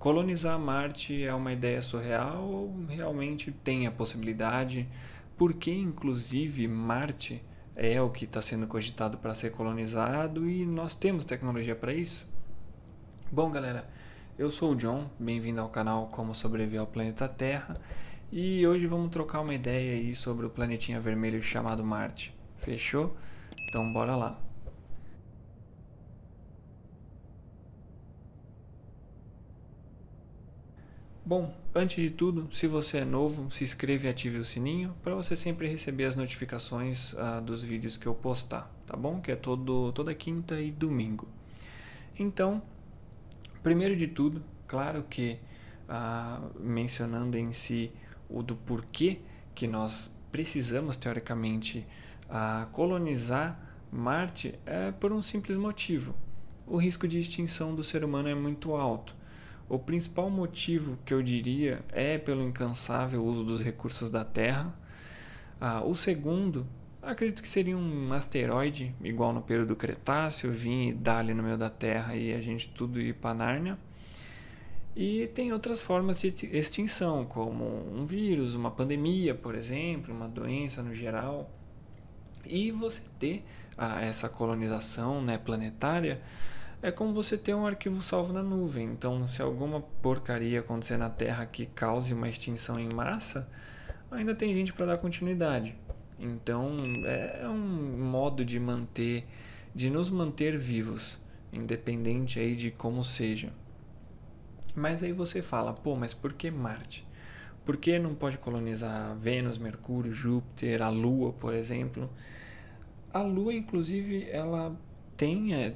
colonizar Marte é uma ideia surreal ou realmente tem a possibilidade? Porque, inclusive, Marte é o que está sendo cogitado para ser colonizado e nós temos tecnologia para isso? Bom, galera, eu sou o John, bem-vindo ao canal Como Sobreviver ao Planeta Terra e hoje vamos trocar uma ideia aí sobre o planetinha vermelho chamado Marte. Fechou? Então bora lá. Bom, antes de tudo, se você é novo, se inscreva e ative o sininho para você sempre receber as notificações dos vídeos que eu postar, tá bom? Que é toda quinta e domingo. Então, primeiro de tudo, claro que mencionando em si o do porquê que nós precisamos, teoricamente, colonizar Marte é por um simples motivo. O risco de extinção do ser humano é muito alto. O principal motivo que eu diria é pelo incansável uso dos recursos da Terra. O segundo, acredito que seria um asteroide, igual no período Cretáceo, vir e dar ali no meio da Terra e a gente tudo ir para Nárnia. E tem outras formas de extinção, como um vírus, uma pandemia, por exemplo, uma doença no geral. E você ter essa colonização, né, planetária é como você ter um arquivo salvo na nuvem. Então, se alguma porcaria acontecer na Terra que cause uma extinção em massa, ainda tem gente para dar continuidade. Então, é um modo de nos manter vivos, independente aí de como seja. Mas aí você fala, pô, mas por que Marte? Por que não pode colonizar Vênus, Mercúrio, Júpiter, a Lua, por exemplo? A Lua, inclusive,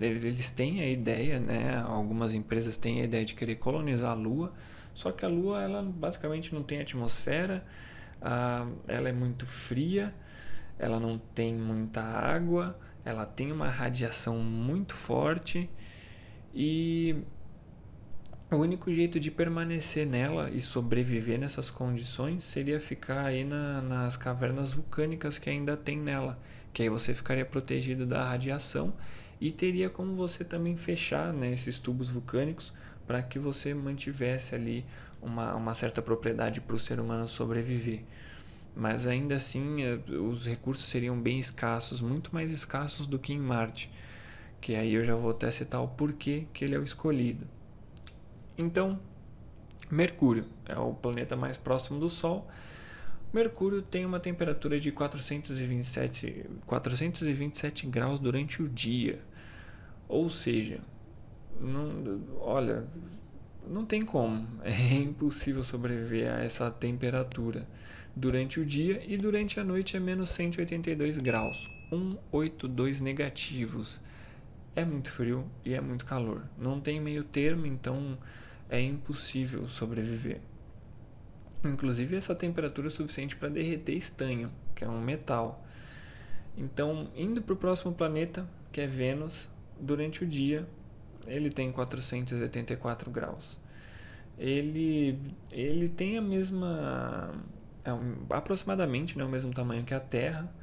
eles têm a ideia, né? Algumas empresas têm a ideia de querer colonizar a Lua, só que a Lua, ela basicamente não tem atmosfera, ela é muito fria, ela não tem muita água, ela tem uma radiação muito forte e o único jeito de permanecer nela e sobreviver nessas condições seria ficar aí nas cavernas vulcânicas que ainda tem nela, que aí você ficaria protegido da radiação e teria como você também fechar, né, esses tubos vulcânicos para que você mantivesse ali uma certa propriedade para o ser humano sobreviver. Mas ainda assim, os recursos seriam bem escassos, muito mais escassos do que em Marte, que aí eu já vou até citar o porquê que ele é o escolhido. Então, Mercúrio é o planeta mais próximo do Sol. Mercúrio tem uma temperatura de 427 graus durante o dia. Ou seja, olha, não tem como. É impossível sobreviver a essa temperatura durante o dia e durante a noite é menos 182 graus. 182 negativos. É muito frio e é muito calor. Não tem meio termo, então é impossível sobreviver. Inclusive, essa temperatura é suficiente para derreter estanho, que é um metal. Então, indo para o próximo planeta, que é Vênus, durante o dia, ele tem 484 graus. Ele tem a mesma. Aproximadamente, né, o mesmo tamanho que a Terra,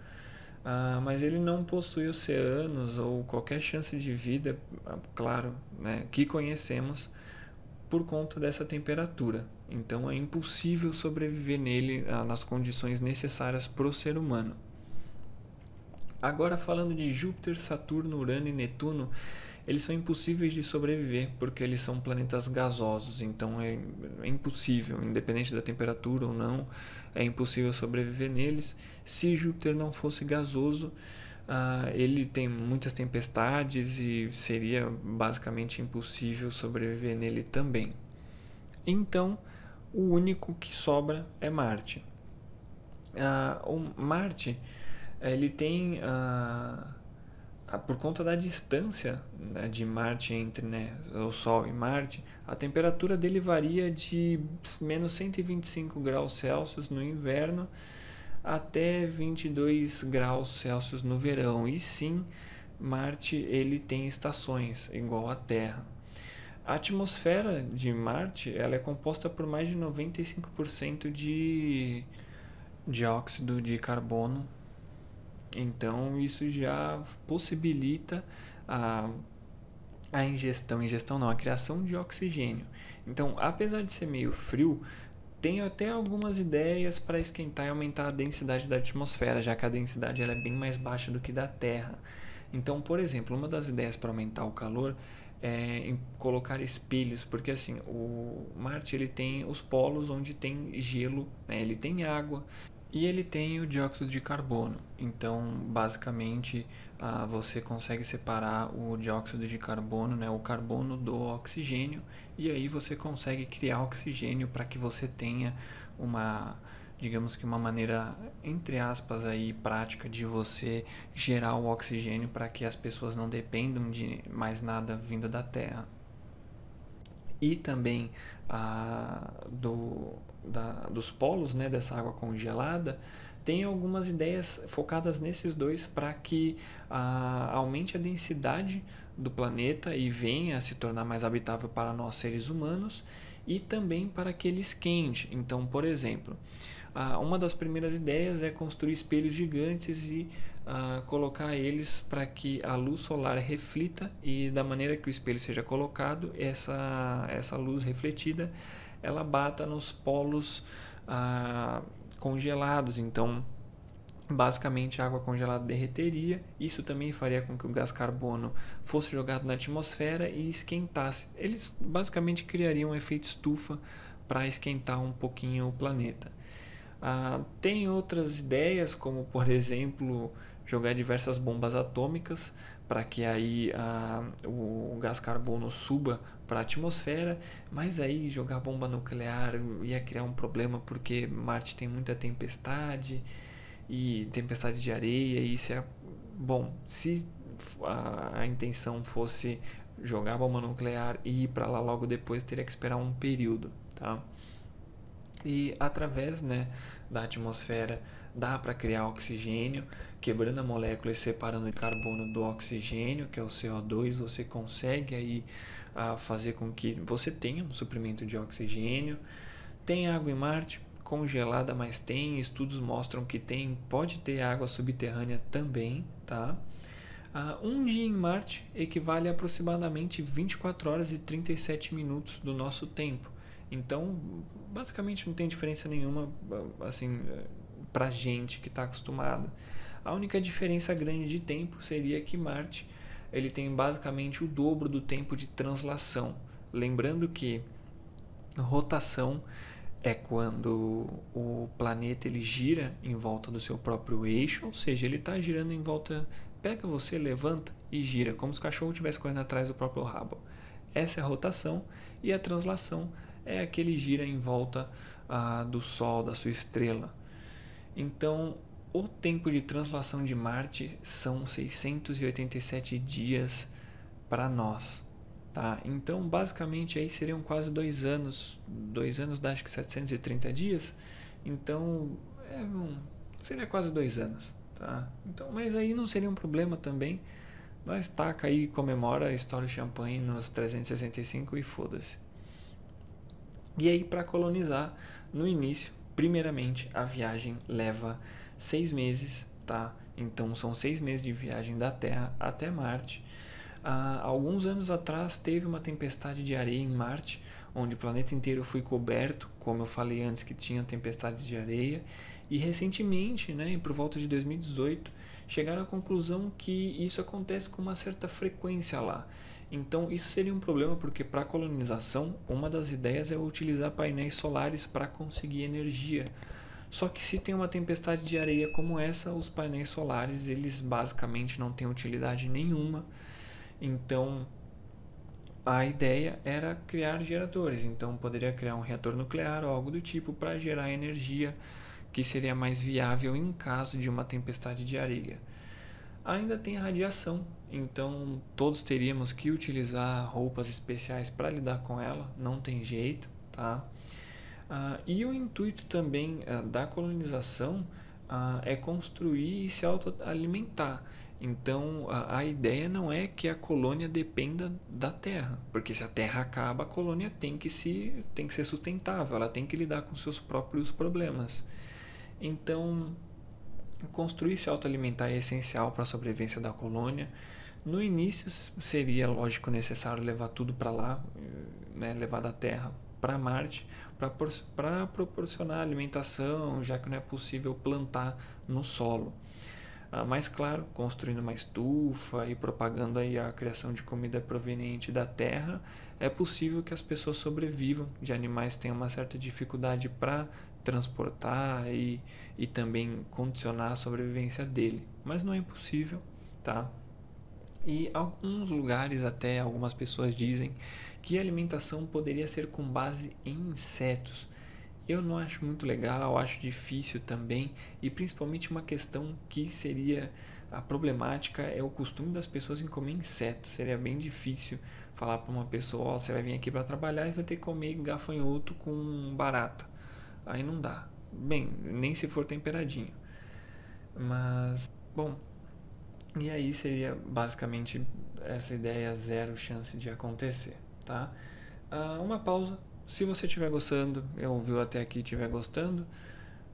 mas ele não possui oceanos ou qualquer chance de vida, claro, né, que conhecemos por conta dessa temperatura. Então é impossível sobreviver nele nas condições necessárias para o ser humano. Agora falando de Júpiter, Saturno, Urano e Netuno, eles são impossíveis de sobreviver porque eles são planetas gasosos, então é impossível, independente da temperatura ou não, é impossível sobreviver neles. Se Júpiter não fosse gasoso, ele tem muitas tempestades e seria basicamente impossível sobreviver nele também. Então, o único que sobra é Marte. O Marte ele tem por conta da distância, né, de Marte entre, né, o Sol e Marte, a temperatura dele varia de menos 125 graus Celsius no inverno até 22 graus Celsius no verão. E sim, Marte ele tem estações, igual a Terra. A atmosfera de Marte ela é composta por mais de 95% de dióxido de carbono. Então isso já possibilita a ingestão não, a criação de oxigênio. Então, apesar de ser meio frio, tem até algumas ideias para esquentar e aumentar a densidade da atmosfera, já que a densidade ela é bem mais baixa do que da Terra. Então, por exemplo, uma das ideias para aumentar o calor é em colocar espelhos, porque assim, o Marte ele tem os polos onde tem gelo, né? Ele tem água e ele tem o dióxido de carbono. Então, basicamente, você consegue separar o dióxido de carbono, né, o carbono do oxigênio, e aí você consegue criar oxigênio para que você tenha uma, digamos que uma maneira, entre aspas, aí, prática de você gerar o oxigênio para que as pessoas não dependam de mais nada vindo da Terra. E também dos polos, né, dessa água congelada, tem algumas ideias focadas nesses dois para que aumente a densidade do planeta e venha a se tornar mais habitável para nós seres humanos, e também para que ele esquente. Então, por exemplo, uma das primeiras ideias é construir espelhos gigantes e colocar eles para que a luz solar reflita, e da maneira que o espelho seja colocado, essa luz refletida ela bata nos polos congelados. Então, basicamente, a água congelada derreteria. Isso também faria com que o gás carbono fosse jogado na atmosfera e esquentasse. Eles basicamente criariam um efeito estufa para esquentar um pouquinho o planeta. Tem outras ideias, como por exemplo jogar diversas bombas atômicas para que aí o gás carbono suba para a atmosfera, mas aí jogar bomba nuclear ia criar um problema, porque Marte tem muita tempestade e tempestade de areia, e isso é bom. Se a intenção fosse jogar bomba nuclear e ir para lá logo depois, teria que esperar um período, tá? E através, né, da atmosfera dá para criar oxigênio, quebrando a molécula e separando o carbono do oxigênio, que é o CO2, você consegue aí fazer com que você tenha um suprimento de oxigênio. Tem água em Marte, congelada, mas tem estudos mostram que pode ter água subterrânea também, tá? Um dia em Marte equivale a aproximadamente 24 horas e 37 minutos do nosso tempo. Então, basicamente não tem diferença nenhuma, assim, pra gente que está acostumado. A única diferença grande de tempo seria que Marte ele tem basicamente o dobro do tempo de translação. Lembrando que rotação é quando o planeta ele gira em volta do seu próprio eixo, ou seja, ele está girando em volta, pega você, levanta e gira, como se o cachorro estivesse correndo atrás do próprio rabo. Essa é a rotação, e a translação é aquele gira em volta do Sol, da sua estrela. Então, o tempo de translação de Marte são 687 dias para nós. Tá? Então, basicamente, aí seriam quase 2 anos. 2 anos dá acho que 730 dias. Então, seria quase 2 anos. Tá? Então, mas aí não seria um problema também. Nós taca aí, comemora, estoura o champanhe nos 365 e foda-se. E aí, para colonizar, no início, primeiramente, a viagem leva 6 meses, tá? Então, são 6 meses de viagem da Terra até Marte. Alguns anos atrás, teve uma tempestade de areia em Marte, onde o planeta inteiro foi coberto, como eu falei antes que tinha tempestades de areia. E recentemente, né, por volta de 2018, chegaram à conclusão que isso acontece com uma certa frequência lá. Então isso seria um problema, porque para a colonização, uma das ideias é utilizar painéis solares para conseguir energia. Só que se tem uma tempestade de areia como essa, os painéis solares eles basicamente não têm utilidade nenhuma. Então a ideia era criar geradores. Então poderia criar um reator nuclear ou algo do tipo para gerar energia, que seria mais viável em caso de uma tempestade de areia. Ainda tem a radiação, então todos teríamos que utilizar roupas especiais para lidar com ela, não tem jeito, tá? E o intuito também da colonização é construir e se autoalimentar. Então a ideia não é que a colônia dependa da Terra, porque se a Terra acaba, a colônia tem que ser sustentável, ela tem que lidar com seus próprios problemas. Então construir e se autoalimentar é essencial para a sobrevivência da colônia. No início seria, lógico, necessário levar tudo para lá, né, levar da Terra para Marte, para proporcionar alimentação, já que não é possível plantar no solo. Mas claro, construindo uma estufa e propagando aí a criação de comida proveniente da terra, é possível que as pessoas sobrevivam, de animais tenham uma certa dificuldade para transportar e também condicionar a sobrevivência dele. Mas não é impossível, tá? E alguns lugares, até algumas pessoas dizem que a alimentação poderia ser com base em insetos. Eu não acho muito legal, acho difícil também, e principalmente uma questão que seria a problemática é o costume das pessoas em comer insetos. Seria bem difícil falar para uma pessoa: ó, você vai vir aqui para trabalhar e vai ter que comer gafanhoto com barata. Aí não dá. Bem, nem se for temperadinho. Mas, bom, e aí seria basicamente essa ideia, zero chance de acontecer, tá? Uma pausa. Se você estiver gostando, ouviu até aqui e estiver gostando,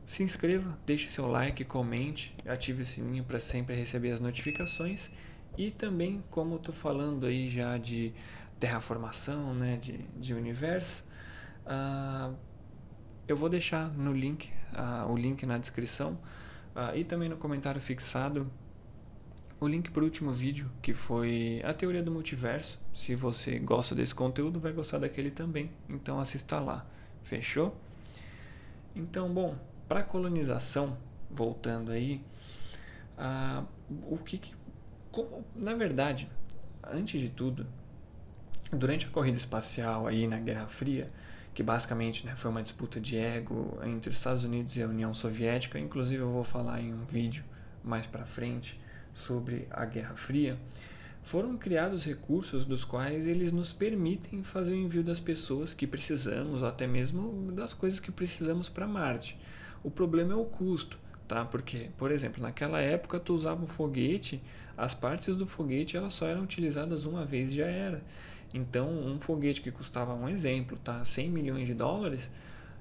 se inscreva, deixe seu like, comente, ative o sininho para sempre receber as notificações. E também, como eu estou falando aí já de terraformação, né, de universo, eu vou deixar no link, o link na descrição e também no comentário fixado o link para o último vídeo, que foi a teoria do multiverso. Se você gosta desse conteúdo, vai gostar daquele também. Então assista lá. Fechou? Então, bom, para a colonização, voltando aí, na verdade, antes de tudo, durante a corrida espacial aí na Guerra Fria, que basicamente, né, foi uma disputa de ego entre os Estados Unidos e a União Soviética, inclusive eu vou falar em um vídeo mais para frente sobre a Guerra Fria, foram criados recursos dos quais eles nos permitem fazer o envio das pessoas que precisamos, ou até mesmo das coisas que precisamos para Marte. O problema é o custo, tá? Porque, por exemplo, naquela época tu usava um foguete, as partes do foguete elas só eram utilizadas uma vez e já era. Então, um foguete que custava, um exemplo, tá, 100 milhões de dólares,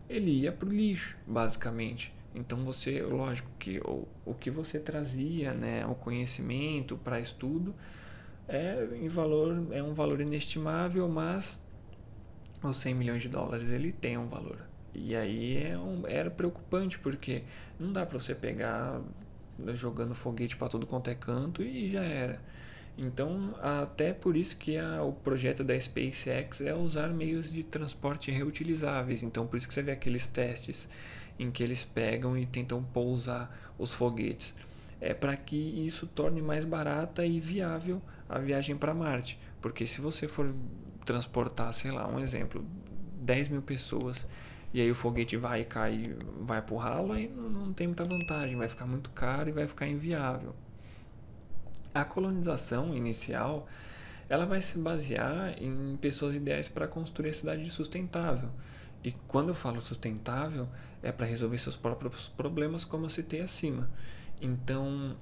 ele ia para o lixo, basicamente. Então você, lógico que o que você trazia, né, o conhecimento para estudo é um valor inestimável, mas os 100 milhões de dólares ele tem um valor. E aí era preocupante, porque não dá para você pegar jogando foguete para tudo quanto é canto e já era. Então, até por isso que o projeto da SpaceX é usar meios de transporte reutilizáveis. Então, por isso que você vê aqueles testes em que eles pegam e tentam pousar os foguetes. É para que isso torne mais barata e viável a viagem para Marte. Porque se você for transportar, sei lá, um exemplo, 10 mil pessoas, e aí o foguete vai cair, vai pro ralo, aí não tem muita vantagem, vai ficar muito caro e vai ficar inviável. A colonização inicial ela vai se basear em pessoas ideais para construir a cidade sustentável. E quando eu falo sustentável, é para resolver seus próprios problemas, como eu citei acima. Então,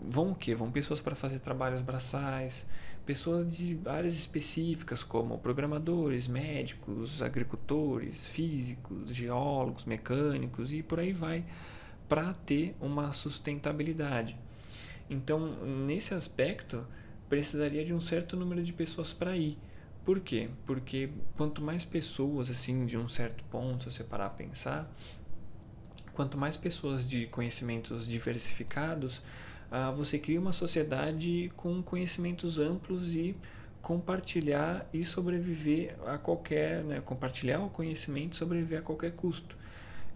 vão o quê? Vão pessoas para fazer trabalhos braçais, pessoas de áreas específicas, como programadores, médicos, agricultores, físicos, geólogos, mecânicos e por aí vai, para ter uma sustentabilidade. Então, nesse aspecto, precisaria de um certo número de pessoas para ir. Por quê? Porque quanto mais pessoas, assim, de um certo ponto, se você parar a pensar, quanto mais pessoas de conhecimentos diversificados, você cria uma sociedade com conhecimentos amplos e compartilhar e sobreviver a qualquer, né, compartilhar o conhecimento e sobreviver a qualquer custo.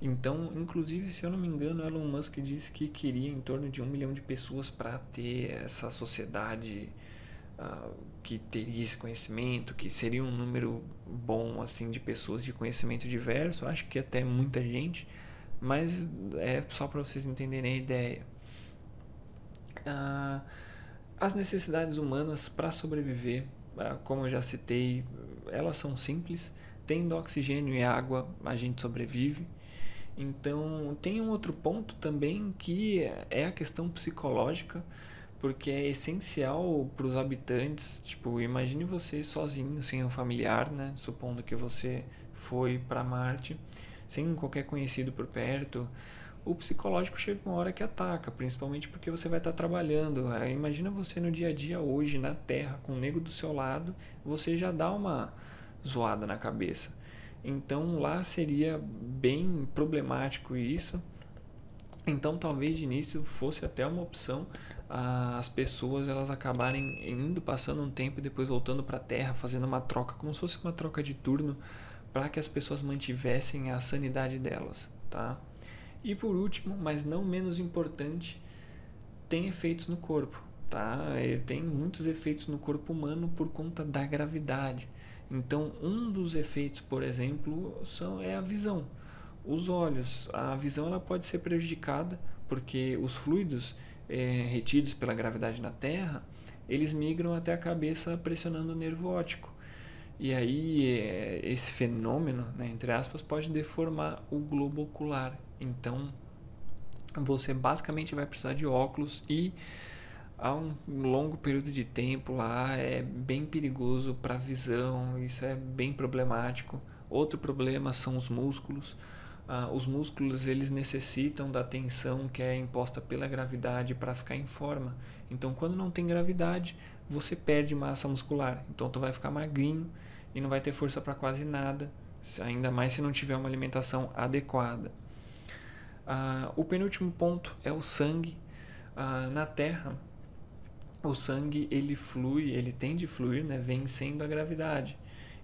Então, inclusive, se eu não me engano, Elon Musk disse que queria em torno de 1 milhão de pessoas para ter essa sociedade que teria esse conhecimento, que seria um número bom assim de pessoas de conhecimento diverso. Acho que até muita gente, mas é só para vocês entenderem a ideia. As necessidades humanas para sobreviver, como eu já citei, elas são simples. Tendo oxigênio e água, a gente sobrevive. Então, tem um outro ponto também que é a questão psicológica, porque é essencial para os habitantes. Tipo, imagine você sozinho, sem um familiar, né? Supondo que você foi para Marte, sem qualquer conhecido por perto. o psicológico chega uma hora que ataca, principalmente porque você vai estar trabalhando. Imagina você no dia a dia hoje na Terra, com o nego do seu lado, você já dá uma zoada na cabeça. Então lá seria bem problemático isso. Então talvez de início fosse até uma opção as pessoas elas acabarem indo, passando um tempo e depois voltando para a Terra, fazendo uma troca, como se fosse uma troca de turno, para que as pessoas mantivessem a sanidade delas, tá? E por último, mas não menos importante, tem efeitos no corpo, tá? Tem muitos efeitos no corpo humano por conta da gravidade. Então, um dos efeitos, por exemplo, é a visão. Os olhos, a visão ela pode ser prejudicada porque os fluidos retidos pela gravidade na Terra, eles migram até a cabeça pressionando o nervo óptico. E aí esse fenômeno, né, entre aspas, pode deformar o globo ocular. Então você basicamente vai precisar de óculos e há um longo período de tempo lá é bem perigoso para a visão, isso é bem problemático. Outro problema são os músculos. Os músculos eles necessitam da tensão que é imposta pela gravidade para ficar em forma. Então quando não tem gravidade, você perde massa muscular. Então tu vai ficar magrinho e não vai ter força para quase nada, ainda mais se não tiver uma alimentação adequada. O penúltimo ponto é o sangue. Na Terra, o sangue ele flui, ele tende a fluir, né, vencendo a gravidade.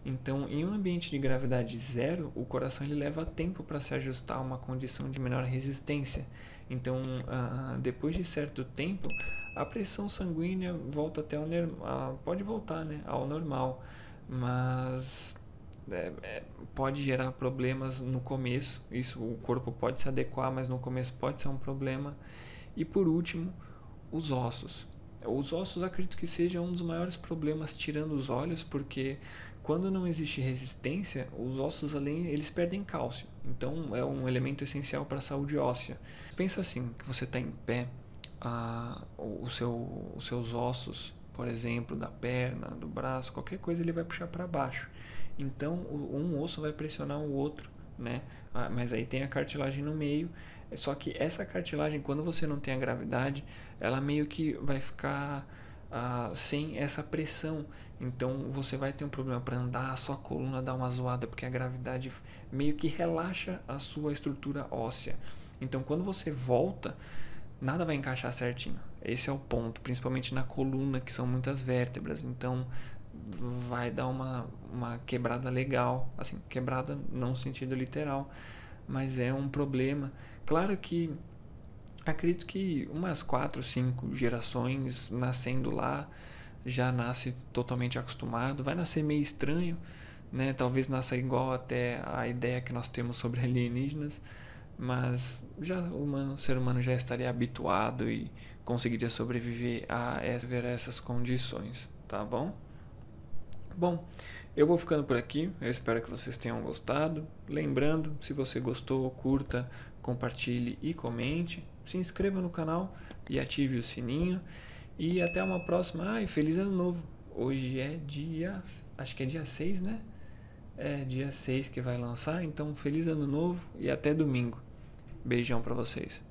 Então, em um ambiente de gravidade zero, o coração ele leva tempo para se ajustar a uma condição de menor resistência. Então, depois de certo tempo, a pressão sanguínea volta até pode voltar, né, ao normal, mas pode gerar problemas no começo. Isso, o corpo pode se adequar, mas no começo pode ser um problema. E por último, os ossos. Os ossos acredito que seja um dos maiores problemas, tirando os olhos, porque quando não existe resistência, os ossos eles perdem cálcio. Então é um elemento essencial para a saúde óssea. Pensa assim, que você está em pé, os seus ossos, por exemplo, da perna, do braço, qualquer coisa ele vai puxar para baixo. Então um osso vai pressionar o outro, né? Mas aí tem a cartilagem no meio. Só que essa cartilagem, quando você não tem a gravidade, ela meio que vai ficar sem essa pressão. Então você vai ter um problema para andar, a sua coluna dá uma zoada, porque a gravidade meio que relaxa a sua estrutura óssea. Então quando você volta, nada vai encaixar certinho. Esse é o ponto, principalmente na coluna, que são muitas vértebras. Então vai dar uma quebrada legal, assim, quebrada não no sentido literal, mas é um problema. Claro que acredito que umas 4, 5 gerações nascendo lá, já nasce totalmente acostumado, vai nascer meio estranho, né? Talvez nasça igual até a ideia que nós temos sobre alienígenas, mas já o ser humano já estaria habituado e conseguiria sobreviver a essas condições, tá bom? Bom, eu vou ficando por aqui, eu espero que vocês tenham gostado. Lembrando, se você gostou, curta, compartilhe e comente. Se inscreva no canal e ative o sininho. E até uma próxima. E feliz ano novo. Hoje é acho que é dia 6, né? É dia 6 que vai lançar. Então, feliz ano novo e até domingo. Beijão pra vocês.